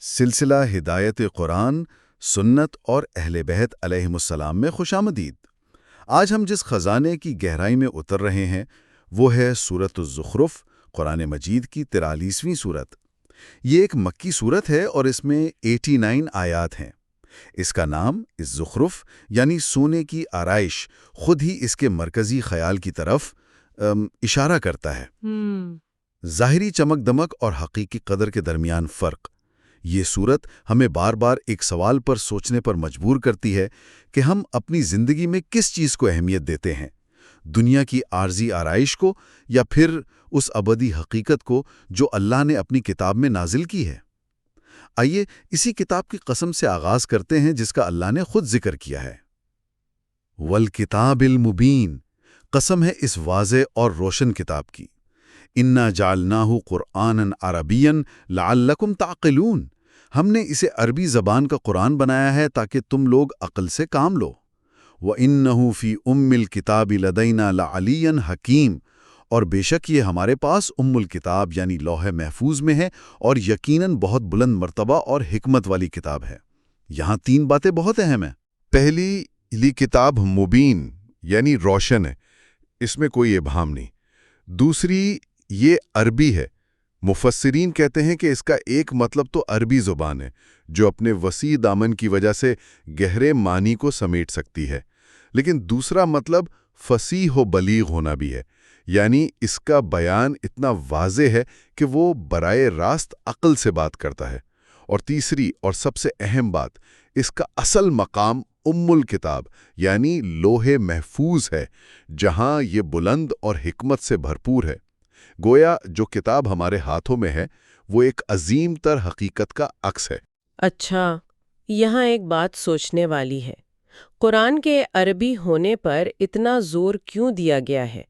سلسلہ ہدایت قرآن، سنت اور اہل بیت علیہم السلام میں خوش آمدید۔ آج ہم جس خزانے کی گہرائی میں اتر رہے ہیں وہ ہے سورۃ الزخرف، قرآن مجید کی 43ویں سورت۔ یہ ایک مکی سورت ہے اور اس میں 89 آیات ہیں۔ اس کا نام الزخرف یعنی سونے کی آرائش خود ہی اس کے مرکزی خیال کی طرف اشارہ کرتا ہے۔ ظاہری چمک دمک اور حقیقی قدر کے درمیان فرق۔ یہ صورت ہمیں بار بار ایک سوال پر سوچنے پر مجبور کرتی ہے کہ ہم اپنی زندگی میں کس چیز کو اہمیت دیتے ہیں، دنیا کی عارضی آرائش کو یا پھر اس ابدی حقیقت کو جو اللہ نے اپنی کتاب میں نازل کی ہے۔ آئیے اسی کتاب کی قسم سے آغاز کرتے ہیں جس کا اللہ نے خود ذکر کیا ہے۔ وَالْكِتَابِ الْمُبِينِ، قسم ہے اس واضح اور روشن کتاب کی۔ اِنَّا جَعَلْنَاهُ قُرْآنًا عَرَبِيًّا لَعَلَّكُمْ تَعْقِلُونَ، ہم نے اسے عربی زبان کا قرآن بنایا ہے تاکہ تم لوگ عقل سے کام لو۔ وَإِنَّهُ فِي أُمِّ الْكِتَابِ لَدَيْنَا لَعَلِيٌّ حَكِيمٌ، اور بے شک یہ ہمارے پاس الکتاب یعنی لوح محفوظ میں ہے اور یقیناً بہت بلند مرتبہ اور حکمت والی کتاب ہے۔ یہاں 3 باتیں بہت اہم ہیں۔ پہلی، یہ کتاب مبین یعنی روشن ہے، اس میں کوئی ابہام نہیں۔ دوسری، یہ عربی ہے۔ مفسرین کہتے ہیں کہ اس کا ایک مطلب تو عربی زبان ہے جو اپنے وسیع دامن کی وجہ سے گہرے معنی کو سمیٹ سکتی ہے، لیکن دوسرا مطلب فصیح و بلیغ ہونا بھی ہے، یعنی اس کا بیان اتنا واضح ہے کہ وہ برائے راست عقل سے بات کرتا ہے۔ اور تیسری اور سب سے اہم بات، اس کا اصل مقام الکتاب یعنی لوح محفوظ ہے، جہاں یہ بلند اور حکمت سے بھرپور ہے۔ گویا جو کتاب ہمارے ہاتھوں میں ہے وہ ایک عظیم تر حقیقت کا عکس ہے۔ اچھا، یہاں ایک بات سوچنے والی ہے۔ قرآن کے عربی ہونے پر اتنا زور کیوں دیا گیا ہے؟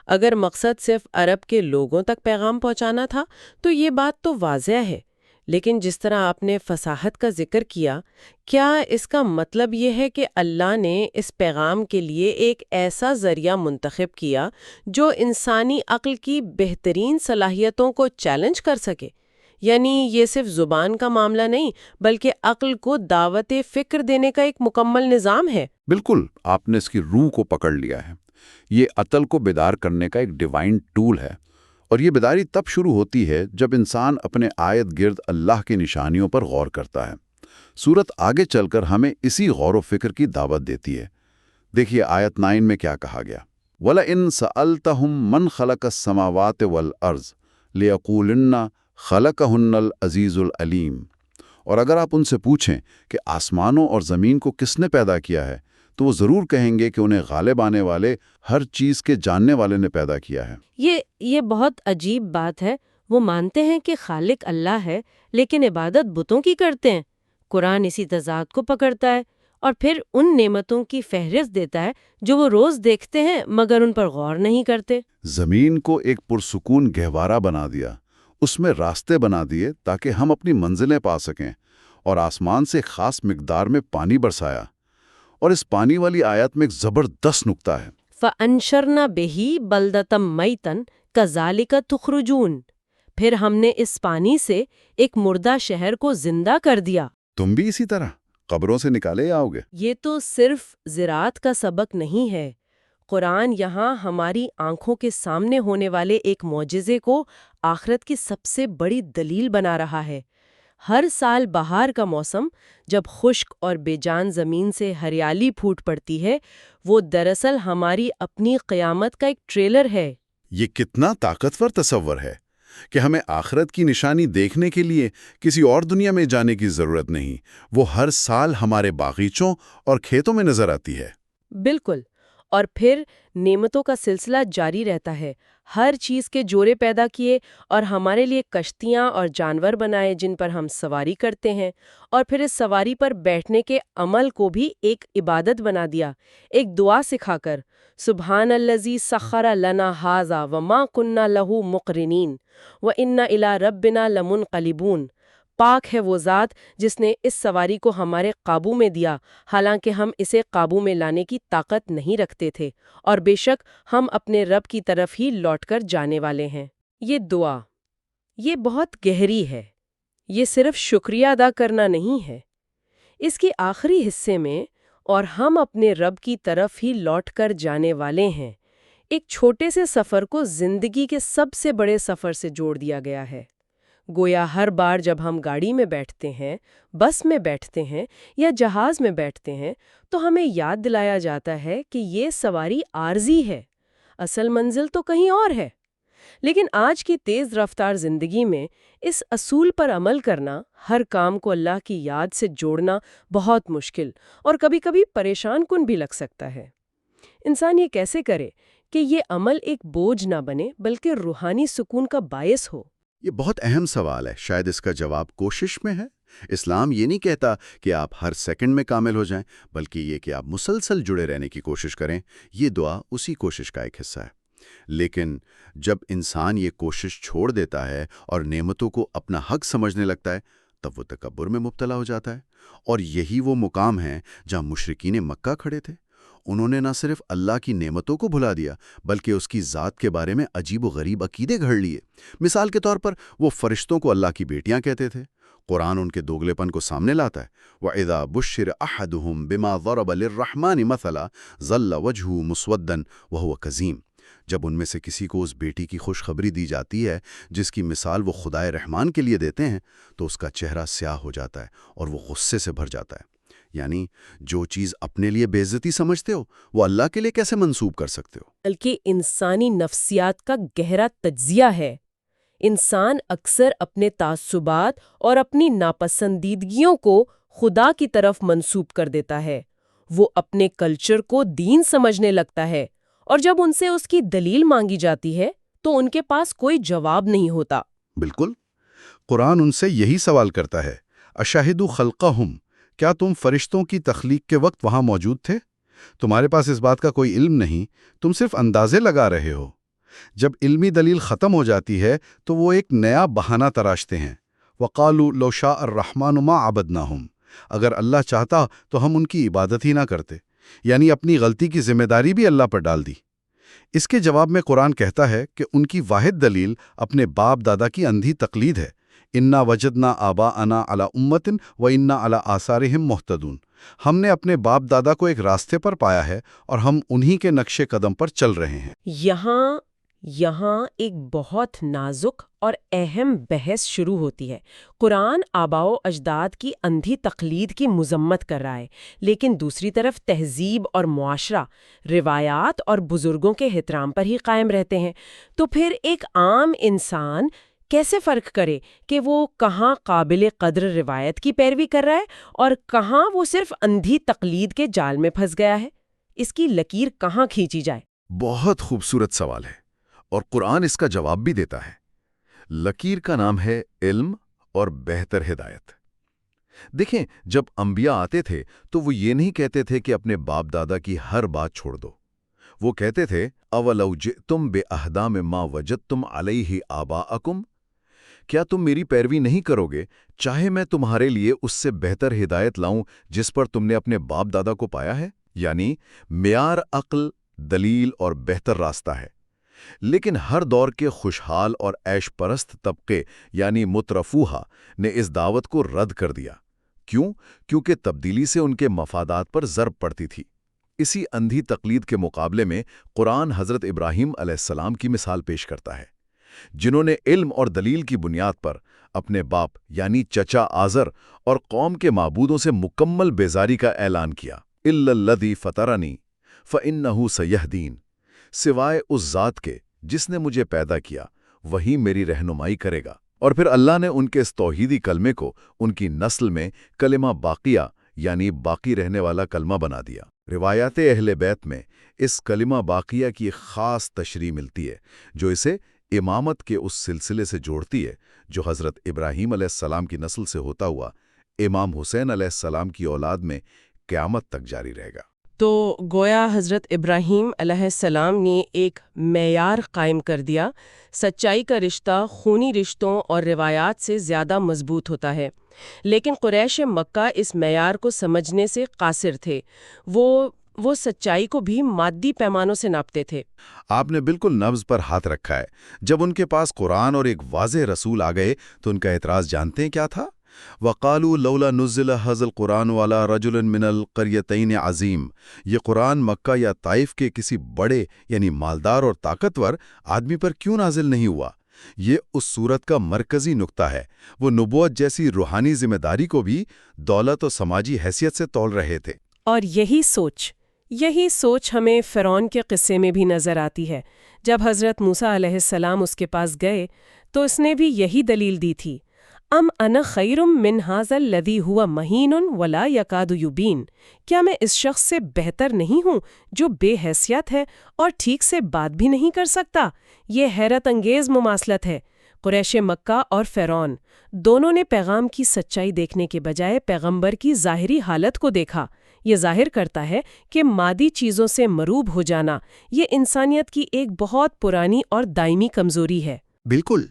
اگر مقصد صرف عرب کے لوگوں تک پیغام پہنچانا تھا تو یہ بات تو واضح ہے، لیکن جس طرح آپ نے فصاحت کا ذکر کیا، کیا اس کا مطلب یہ ہے کہ اللہ نے اس پیغام کے لیے ایک ایسا ذریعہ منتخب کیا جو انسانی عقل کی بہترین صلاحیتوں کو چیلنج کر سکے؟ یعنی یہ صرف زبان کا معاملہ نہیں بلکہ عقل کو دعوت فکر دینے کا ایک مکمل نظام ہے۔ بالکل، آپ نے اس کی روح کو پکڑ لیا ہے۔ یہ عقل کو بیدار کرنے کا ایک ڈیوائن ٹول ہے، اور یہ بیداری تب شروع ہوتی ہے جب انسان اپنے آیت گرد اللہ کی نشانیوں پر غور کرتا ہے۔ سورت آگے چل کر ہمیں اسی غور و فکر کی دعوت دیتی ہے۔ دیکھیے آیت 9 میں کیا کہا گیا، وَلَئِن سَأَلْتَهُم مَّنْ خَلَقَ السَّمَاوَاتِ وَالْأَرْضَ لِيَقُولُنَّ خَلَقَهُنَّ الْعَزِيزُ الْعَلِيمُ، اور اگر آپ ان سے پوچھیں کہ آسمانوں اور زمین کو کس نے پیدا کیا ہے تو وہ ضرور کہیں گے کہ انہیں غالب آنے والے، ہر چیز کے جاننے والے نے پیدا کیا ہے۔ یہ بہت عجیب بات ہے۔ وہ مانتے ہیں کہ خالق اللہ ہے لیکن عبادت بتوں کی کرتے ہیں۔ قرآن اسی تضاد کو پکڑتا ہے اور پھر ان نعمتوں کی فہرست دیتا ہے جو وہ روز دیکھتے ہیں مگر ان پر غور نہیں کرتے۔ زمین کو ایک پرسکون گہوارہ بنا دیا، اس میں راستے بنا دیے تاکہ ہم اپنی منزلیں پا سکیں، اور آسمان سے خاص مقدار میں پانی برسایا۔ اور اس پانی والی آیت میں ایک زبردست نکتہ ہے، فَأَنشَرْنَا بِهِ بَلْدَةً مَيْتًا كَذَلِكَ تُخْرَجُونَ، پھر ہم نے اس پانی سے ایک مردہ شہر کو زندہ کر دیا۔ تم بھی اسی طرح قبروں سے نکالے آؤ گے۔ یہ تو صرف زراعت کا سبق نہیں ہے۔ قرآن یہاں ہماری آنکھوں کے سامنے ہونے والے ایک معجزے کو آخرت کی سب سے بڑی دلیل بنا رہا ہے۔ ہر سال بہار کا موسم جب خشک اور بے جان زمین سے ہریالی پھوٹ پڑتی ہے، وہ دراصل ہماری اپنی قیامت کا ایک ٹریلر ہے۔ یہ کتنا طاقتور تصور ہے کہ ہمیں آخرت کی نشانی دیکھنے کے لیے کسی اور دنیا میں جانے کی ضرورت نہیں، وہ ہر سال ہمارے باغیچوں اور کھیتوں میں نظر آتی ہے۔ بالکل، اور پھر نعمتوں کا سلسلہ جاری رہتا ہے۔ ہر چیز کے جوڑے پیدا کیے اور ہمارے لیے کشتیاں اور جانور بنائے جن پر ہم سواری کرتے ہیں، اور پھر اس سواری پر بیٹھنے کے عمل کو بھی ایک عبادت بنا دیا، ایک دعا سکھا کر، سبحان الذی سخر لنا ھذا وما کنا لہ مقرنین وانا الی ربنا لمنقلبون۔ پاک ہے وہ ذات جس نے اس سواری کو ہمارے قابو میں دیا حالانکہ ہم اسے قابو میں لانے کی طاقت نہیں رکھتے تھے، اور بے شک ہم اپنے رب کی طرف ہی لوٹ کر جانے والے ہیں۔ یہ دعا، یہ بہت گہری ہے۔ یہ صرف شکریہ ادا کرنا نہیں ہے۔ اس کے آخری حصے میں اور ہم اپنے رب کی طرف ہی لوٹ کر جانے والے ہیں، ایک چھوٹے سے سفر کو زندگی کے سب سے بڑے سفر سے جوڑ دیا گیا ہے۔ گویا ہر بار جب ہم گاڑی میں بیٹھتے ہیں، بس میں بیٹھتے ہیں یا جہاز میں بیٹھتے ہیں تو ہمیں یاد دلایا جاتا ہے کہ یہ سواری عارضی ہے، اصل منزل تو کہیں اور ہے۔ لیکن آج کی تیز رفتار زندگی میں اس اصول پر عمل کرنا، ہر کام کو اللہ کی یاد سے جوڑنا بہت مشکل اور کبھی کبھی پریشان کن بھی لگ سکتا ہے۔ انسان یہ کیسے کرے کہ یہ عمل ایک بوجھ نہ بنے بلکہ روحانی سکون کا باعث ہو؟ یہ بہت اہم سوال ہے، شاید اس کا جواب کوشش میں ہے۔ اسلام یہ نہیں کہتا کہ آپ ہر سیکنڈ میں کامل ہو جائیں، بلکہ یہ کہ آپ مسلسل جڑے رہنے کی کوشش کریں۔ یہ دعا اسی کوشش کا ایک حصہ ہے۔ لیکن جب انسان یہ کوشش چھوڑ دیتا ہے اور نعمتوں کو اپنا حق سمجھنے لگتا ہے، تب وہ تکبر میں مبتلا ہو جاتا ہے۔ اور یہی وہ مقام ہے جہاں مشرکین مکہ کھڑے تھے۔ انہوں نے نہ صرف اللہ کی نعمتوں کو بھلا دیا بلکہ اس کی ذات کے بارے میں عجیب و غریب عقیدے گھڑ لیے۔ مثال کے طور پر وہ فرشتوں کو اللہ کی بیٹیاں کہتے تھے۔ قرآن ان کے دوگلے پن کو سامنے لاتا ہے۔ وَإِذَا بُشِّرَ أَحَدُهُمْ بِمَا ضَرَبَ لِلرَّحْمَنِ مَثَلًا ظَلَّ وَجْهُهُ مُسْوَدًّا وَهُوَ كَظِيمٌ۔ جب ان میں سے کسی کو اس بیٹی کی خوشخبری دی جاتی ہے جس کی مثال وہ خدائے رحمان کے لیے دیتے ہیں تو اس کا چہرہ سیاہ ہو جاتا ہے اور وہ غصے سے بھر جاتا ہے۔ یعنی جو چیز اپنے لیے بے عزتی سمجھتے ہو وہ اللہ کے لیے کیسے منسوب کر سکتے ہو؟ بلکہ انسانی نفسیات کا گہرا تجزیہ ہے۔ انسان اکثر اپنے تعصبات اور اپنی ناپسندیدگیوں کو خدا کی طرف منسوب کر دیتا ہے۔ وہ اپنے کلچر کو دین سمجھنے لگتا ہے، اور جب ان سے اس کی دلیل مانگی جاتی ہے تو ان کے پاس کوئی جواب نہیں ہوتا۔ بالکل، قرآن ان سے یہی سوال کرتا ہے، اشہدوا خلقہم، کیا تم فرشتوں کی تخلیق کے وقت وہاں موجود تھے؟ تمہارے پاس اس بات کا کوئی علم نہیں، تم صرف اندازے لگا رہے ہو۔ جب علمی دلیل ختم ہو جاتی ہے تو وہ ایک نیا بہانہ تراشتے ہیں۔ وَقَالُوا لَوْ شَاءَ الرَّحْمَنُ مَا عَبَدْنَاهُمْ، اگر اللہ چاہتا تو ہم ان کی عبادت ہی نہ کرتے، یعنی اپنی غلطی کی ذمہ داری بھی اللہ پر ڈال دی۔ اس کے جواب میں قرآن کہتا ہے کہ ان کی واحد دلیل اپنے باپ دادا کی اندھی تقلید ہے۔ اِنَّا وَجَدْنَا آبَاءَنَا عَلَىٰ أُمَّةٍ وَإِنَّا عَلَىٰ آثَارِهِمْ مُهْتَدُونَ۔ ہم نے اپنے باپ دادا کو ایک راستے پر پایا ہے اور ہم انہی کے نقش قدم پر چل رہے ہیں۔ یہاں ایک بہت نازک اور اہم بحث شروع ہوتی ہے۔ قرآن آباء و اجداد کی اندھی تقلید کی مذمت کر رہا ہے، لیکن دوسری طرف تہذیب اور معاشرہ روایات اور بزرگوں کے احترام پر ہی قائم رہتے ہیں۔ تو پھر ایک عام انسان کیسے فرق کرے کہ وہ کہاں قابل قدر روایت کی پیروی کر رہا ہے اور کہاں وہ صرف اندھی تقلید کے جال میں پھنس گیا ہے؟ اس کی لکیر کہاں کھینچی جائے؟ بہت خوبصورت سوال ہے، اور قرآن اس کا جواب بھی دیتا ہے۔ لکیر کا نام ہے علم اور بہتر ہدایت۔ دیکھیں، جب انبیاء آتے تھے تو وہ یہ نہیں کہتے تھے کہ اپنے باپ دادا کی ہر بات چھوڑ دو۔ وہ کہتے تھے اولو جئتم بأہدی مما وجدتم علیہ آباءکم، کیا تم میری پیروی نہیں کرو گے چاہے میں تمہارے لیے اس سے بہتر ہدایت لاؤں جس پر تم نے اپنے باپ دادا کو پایا ہے؟ یعنی معیار عقل، دلیل اور بہتر راستہ ہے۔ لیکن ہر دور کے خوشحال اور عیش پرست طبقے یعنی مترفوہا نے اس دعوت کو رد کر دیا۔ کیوں؟ کیونکہ تبدیلی سے ان کے مفادات پر ضرب پڑتی تھی۔ اسی اندھی تقلید کے مقابلے میں قرآن حضرت ابراہیم علیہ السلام کی مثال پیش کرتا ہے، جنہوں نے علم اور دلیل کی بنیاد پر اپنے باپ یعنی چچا آزر اور قوم کے معبودوں سے مکمل بیزاری کا اعلان کیا۔ إِلَّا الَّذِي فَطَرَنِي فَإِنَّهُ سَيَهْدِينِ، سوائے اس ذات کے جس نے مجھے پیدا کیا وہی میری رہنمائی کرے گا۔ اور پھر اللہ نے ان کے اس توحیدی کلمے کو ان کی نسل میں کلمہ باقیہ یعنی باقی رہنے والا کلمہ بنا دیا۔ روایات اہل بیت میں اس کلمہ باقیہ کی خاص تشریح ملتی ہے جو اسے امامت کے اس سلسلے سے جوڑتی ہے جو حضرت ابراہیم علیہ السلام کی نسل سے ہوتا ہوا امام حسین علیہ السلام کی اولاد میں قیامت تک جاری رہے گا۔ تو گویا حضرت ابراہیم علیہ السلام نے ایک معیار قائم کر دیا۔ سچائی کا رشتہ خونی رشتوں اور روایات سے زیادہ مضبوط ہوتا ہے، لیکن قریش مکہ اس معیار کو سمجھنے سے قاصر تھے۔ وہ وہ سچائی کو بھی مادی پیمانوں سے ناپتے تھے۔ آپ نے بالکل نبض پر ہاتھ رکھا ہے۔ جب ان کے پاس قرآن اور ایک واضح رسول آ گئے تو ان کا اعتراض جانتے ہیں کیا تھا؟ وَقَالُوا لَوْلَا نُزِّلَ هَذَا الْقُرْآنُ عَلَىٰ رَجُلٍ مِّنَ الْقَرْيَتَيْنِ عَظِيمٍ۔ یہ قرآن مکہ یا طائف کے کسی بڑے یعنی مالدار اور طاقتور آدمی پر کیوں نازل نہیں ہوا؟ یہ اس صورت کا مرکزی نقطہ ہے۔ وہ نبوت جیسی روحانی ذمہ داری کو بھی دولت اور سماجی حیثیت سے تول رہے تھے۔ اور یہی سوچ ہمیں فرعون کے قصے میں بھی نظر آتی ہے۔ جب حضرت موسیٰ علیہ السلام اس کے پاس گئے تو اس نے بھی یہی دلیل دی تھی، ام انا خیر من ھذا الذی ھوا مہین ولا یکاد یبین، کیا میں اس شخص سے بہتر نہیں ہوں جو بے حیثیت ہے اور ٹھیک سے بات بھی نہیں کر سکتا؟ یہ حیرت انگیز مماثلت ہے۔ قریش مکہ اور فرعون دونوں نے پیغام کی سچائی دیکھنے کے بجائے پیغمبر کی ظاہری حالت کو دیکھا۔ یہ ظاہر کرتا ہے کہ مادی چیزوں سے مروب ہو جانا یہ انسانیت کی ایک بہت پرانی اور دائمی کمزوری ہے۔ بالکل،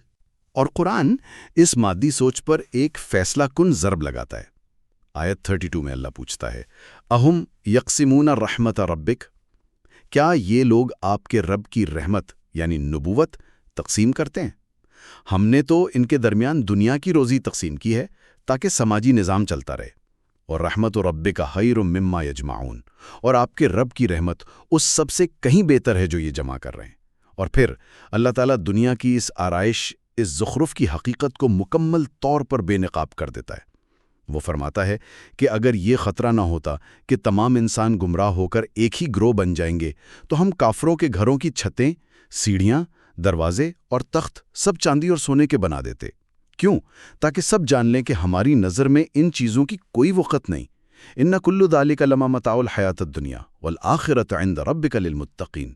اور قرآن اس مادی سوچ پر ایک فیصلہ کن ضرب لگاتا ہے۔ آیت 32 میں اللہ پوچھتا ہے، اہم یقسمون رحمت ربک، کیا یہ لوگ آپ کے رب کی رحمت یعنی نبوت تقسیم کرتے ہیں؟ ہم نے تو ان کے درمیان دنیا کی روزی تقسیم کی ہے تاکہ سماجی نظام چلتا رہے، اور رحمت ربک خیر مما یجمعون، اور آپ کے رب کی رحمت اس سب سے کہیں بہتر ہے جو یہ جمع کر رہے ہیں۔ اور پھر اللہ تعالیٰ دنیا کی اس آرائش، اس زخرف کی حقیقت کو مکمل طور پر بے نقاب کر دیتا ہے۔ وہ فرماتا ہے کہ اگر یہ خطرہ نہ ہوتا کہ تمام انسان گمراہ ہو کر ایک ہی گروہ بن جائیں گے تو ہم کافروں کے گھروں کی چھتیں، سیڑھیاں، دروازے اور تخت سب چاندی اور سونے کے بنا دیتے۔ کیوں؟ تاکہ سب جان لیں کہ ہماری نظر میں ان چیزوں کی کوئی وقت نہیں۔ ان کل ذالک لما متاع الحیات الدنیا والآخرۃ عند ربک للمتقین۔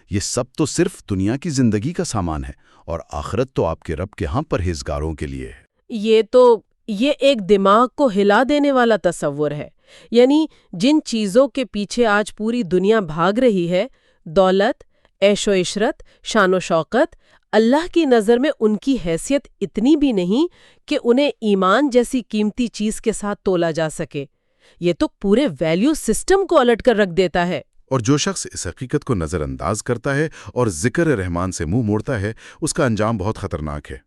یہ سب تو صرف دنیا کی زندگی کا سامان ہے اور آخرت تو آپ کے رب کے ہاں پرہیزگاروں کے لیے ہے۔ یہ ایک دماغ کو ہلا دینے والا تصور ہے۔ یعنی جن چیزوں کے پیچھے آج پوری دنیا بھاگ رہی ہے، دولت، عیش و عشرت، شان و شوکت، اللہ کی نظر میں ان کی حیثیت اتنی بھی نہیں کہ انہیں ایمان جیسی قیمتی چیز کے ساتھ تولا جا سکے۔ یہ تو پورے ویلیو سسٹم کو الٹ کر رکھ دیتا ہے۔ اور جو شخص اس حقیقت کو نظر انداز کرتا ہے اور ذکر رحمان سے منہ موڑتا ہے، اس کا انجام بہت خطرناک ہے۔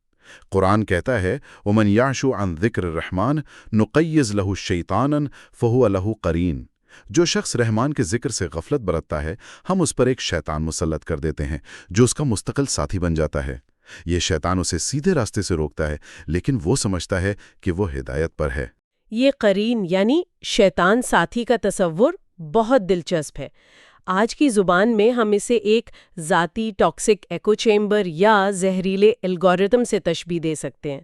قرآن کہتا ہے، وَمَنْ يَعْشُ عَنْ ذِكْرِ الرَّحْمَٰنِ نُقَيِّضْ لَهُ شَيْطَانًا فَهُوَ لَهُ قَرِينٌ۔ جو شخص رحمان کے ذکر سے غفلت برتتا ہے، ہم اس پر ایک شیطان مسلط کر دیتے ہیں جو اس کا مستقل ساتھی بن جاتا ہے۔ یہ شیطان اسے سیدھے راستے سے روکتا ہے، لیکن وہ سمجھتا ہے کہ وہ ہدایت پر ہے۔ یہ قرین یعنی شیطان ساتھی کا تصور بہت دلچسپ ہے۔ آج کی زبان میں ہم اسے ایک ذاتی ٹاکسک ایکو چیمبر یا زہریلے الگورتھم سے تشبیہ دے سکتے ہیں۔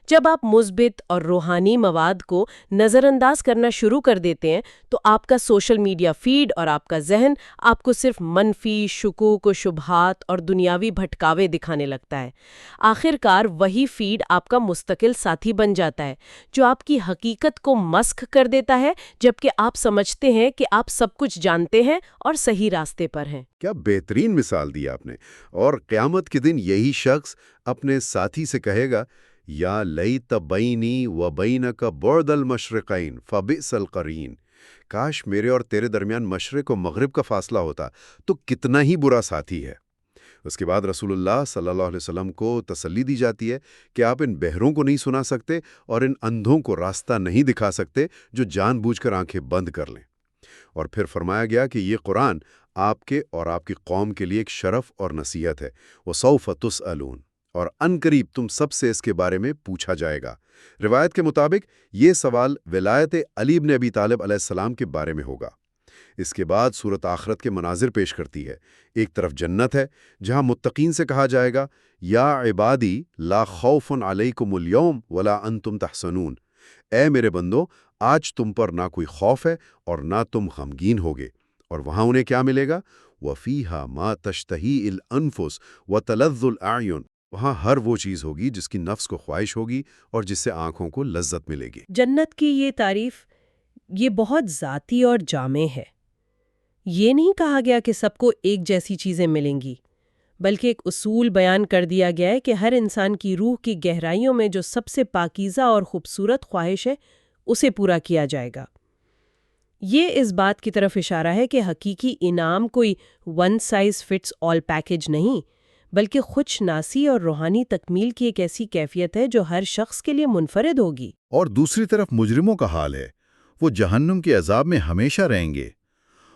جب آپ مثبت اور روحانی مواد کو نظر انداز کرنا شروع کر دیتے ہیں تو آپ کا سوشل میڈیا فیڈ اور آپ کا ذہن آپ کو صرف منفی شکوک و شبہات اور دنیاوی بھٹکاوے دکھانے لگتا ہے۔ آخر کار وہی فیڈ آپ کا مستقل ساتھی بن جاتا ہے جو آپ کی حقیقت کو مسخ کر دیتا ہے، جبکہ آپ سمجھتے ہیں کہ آپ سب کچھ جانتے ہیں اور صحیح راستے پر ہیں۔ کیا بہترین مثال دی آپ نے۔ اور قیامت کے دن یہی شخص اپنے ساتھی سے کہے گا، یا لیت بینی و بینک بعد المشرقین فبئس القرین، کاش میرے اور تیرے درمیان مشرق و مغرب کا فاصلہ ہوتا تو کتنا ہی برا ساتھی ہے۔ اس کے بعد رسول اللہ صلی اللہ علیہ وسلم کو تسلی دی جاتی ہے کہ آپ ان بہروں کو نہیں سنا سکتے اور ان اندھوں کو راستہ نہیں دکھا سکتے جو جان بوجھ کر آنکھیں بند کر لیں۔ اور پھر فرمایا گیا کہ یہ قرآن آپ کے اور آپ کی قوم کے لیے ایک شرف اور نصیحت ہے۔ وَسَوْفَ تُسْأَلُونَ، اور عنقریب تم سب سے اس کے بارے میں پوچھا جائے گا۔ روایت کے مطابق یہ سوال ولایت علی بن ابی طالب علیہ السلام کے بارے میں ہوگا۔ اس کے بعد سورت آخرت کے مناظر پیش کرتی ہے۔ ایک طرف جنت ہے جہاں متقین سے کہا جائے گا، یا عبادی لا خوف علیکم اليوم ولا انتم تحزنون، اے میرے بندو آج تم پر نہ کوئی خوف ہے اور نہ تم غمگین ہوگے۔ اور وہاں انہیں کیا ملے گا؟ وَفِيهَا مَا تَشْتَهِي الْأَنفُسُ وَتَلَذُّ الْأَعْيُنُ، وہاں ہر وہ چیز ہوگی جس کی نفس کو خواہش ہوگی اور جس سے آنکھوں کو لذت ملے گی۔ جنت کی یہ تعریف یہ بہت ذاتی اور جامع ہے۔ یہ نہیں کہا گیا کہ سب کو ایک جیسی چیزیں ملیں گی، بلکہ ایک اصول بیان کر دیا گیا ہے کہ ہر انسان کی روح کی گہرائیوں میں جو سب سے پاکیزہ اور خوبصورت خواہش ہے اسے پورا کیا جائے گا۔ یہ اس بات کی طرف اشارہ ہے کہ حقیقی انعام کوئی ون سائز فٹس آل پیکج نہیں، بلکہ خوشناسی اور روحانی تکمیل کی ایک ایسی کیفیت ہے جو ہر شخص کے لیے منفرد ہوگی۔ اور دوسری طرف مجرموں کا حال ہے، وہ جہنم کے عذاب میں ہمیشہ رہیں گے،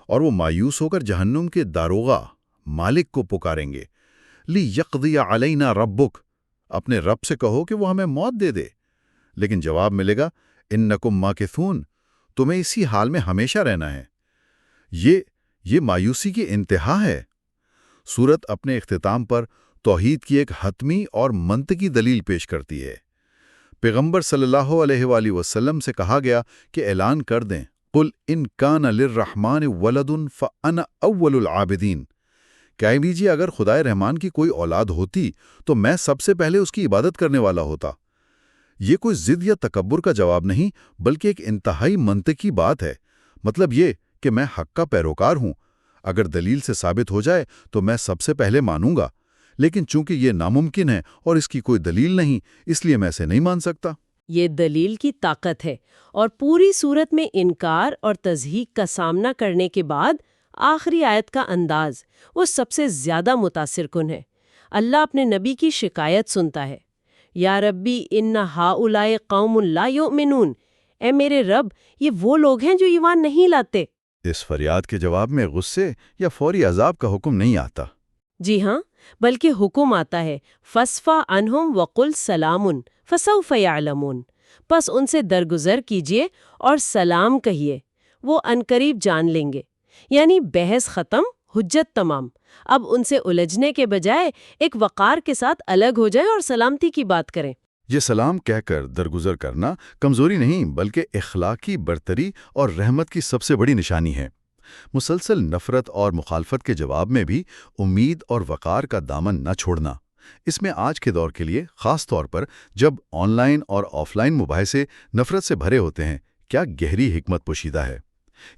اور وہ مایوس ہو کر جہنم کے داروغہ مالک کو پکاریں گے، لِیَقْضِیَ عَلَيْنَا رَبُّکَ، اپنے رب سے کہو کہ وہ ہمیں موت دے دے، لیکن جواب ملے گا اِنَّکُم مَاکِثُونَ، تمہیں اسی حال میں ہمیشہ رہنا ہے۔ یہ مایوسی کی انتہا ہے۔ سورت اپنے اختتام پر توحید کی ایک حتمی اور منطقی دلیل پیش کرتی ہے۔ پیغمبر صلی اللہ علیہ وآلہ وسلم سے کہا گیا کہ اعلان کر دیں، قُلْ إِن كَانَ لِلرَّحْمَٰنِ وَلَدٌ فَأَنَا أَوَّلُ الْعَابِدِينَ، کہہ دیجیے اگر خدائے رحمان کی کوئی اولاد ہوتی تو میں سب سے پہلے اس کی عبادت کرنے والا ہوتا۔ یہ کوئی ضد یا تکبر کا جواب نہیں، بلکہ ایک انتہائی منطقی بات ہے۔ مطلب یہ کہ میں حق کا پیروکار ہوں، اگر دلیل سے ثابت ہو جائے تو میں سب سے پہلے مانوں گا، لیکن چونکہ یہ ناممکن ہے اور اس کی کوئی دلیل نہیں، اس لیے میں اسے نہیں مان سکتا۔ یہ دلیل کی طاقت ہے، اور پوری صورت میں انکار اور تضحیق کا سامنا کرنے کے بعد آخری آیت کا انداز وہ سب سے زیادہ متاثر کن ہے۔ اللہ اپنے نبی کی شکایت سنتا ہے، یا ربی ان ہؤلاء قوم لا یؤمنون، اے میرے رب یہ وہ لوگ ہیں جو ایمان نہیں لاتے۔ اس فریاد کے جواب میں غصے یا فوری عذاب کا حکم نہیں آتا۔ جی ہاں، بلکہ حکم آتا ہے فَاصْفَحْ عَنْهُمْ وَقُلْ سَلَامٌ فَسَوْفَ يَعْلَمُونَ، پس ان سے درگزر کیجیے اور سلام کہیے، وہ عنقریب جان لیں گے۔ یعنی بحث ختم، حجت تمام۔ اب ان سے الجھنے کے بجائے ایک وقار کے ساتھ الگ ہو جائیں اور سلامتی کی بات کریں۔ یہ سلام کہہ کر درگزر کرنا کمزوری نہیں بلکہ اخلاقی برتری اور رحمت کی سب سے بڑی نشانی ہے۔ مسلسل نفرت اور مخالفت کے جواب میں بھی امید اور وقار کا دامن نہ چھوڑنا، اس میں آج کے دور کے لیے خاص طور پر جب آن لائن اور آف لائن مباحثے نفرت سے بھرے ہوتے ہیں، کیا گہری حکمت پوشیدہ ہے۔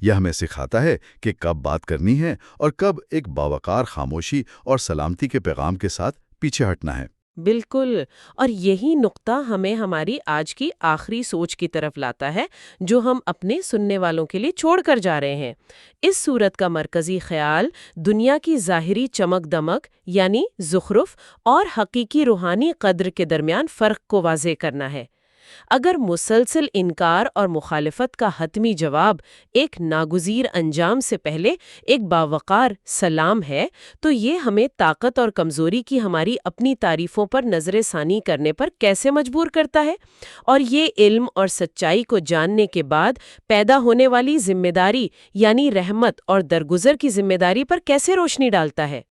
یہ ہمیں سکھاتا ہے کہ کب بات کرنی ہے اور کب ایک باوقار خاموشی اور سلامتی کے پیغام کے ساتھ پیچھے ہٹنا ہے۔ بالکل، اور یہی نقطہ ہمیں ہماری آج کی آخری سوچ کی طرف لاتا ہے جو ہم اپنے سننے والوں کے لیے چھوڑ کر جا رہے ہیں۔ اس صورت کا مرکزی خیال دنیا کی ظاہری چمک دمک یعنی زخرف اور حقیقی روحانی قدر کے درمیان فرق کو واضح کرنا ہے۔ اگر مسلسل انکار اور مخالفت کا حتمی جواب ایک ناگزیر انجام سے پہلے ایک باوقار سلام ہے، تو یہ ہمیں طاقت اور کمزوری کی ہماری اپنی تعریفوں پر نظر ثانی کرنے پر کیسے مجبور کرتا ہے، اور یہ علم اور سچائی کو جاننے کے بعد پیدا ہونے والی ذمہ داری یعنی رحمت اور درگزر کی ذمہ داری پر کیسے روشنی ڈالتا ہے۔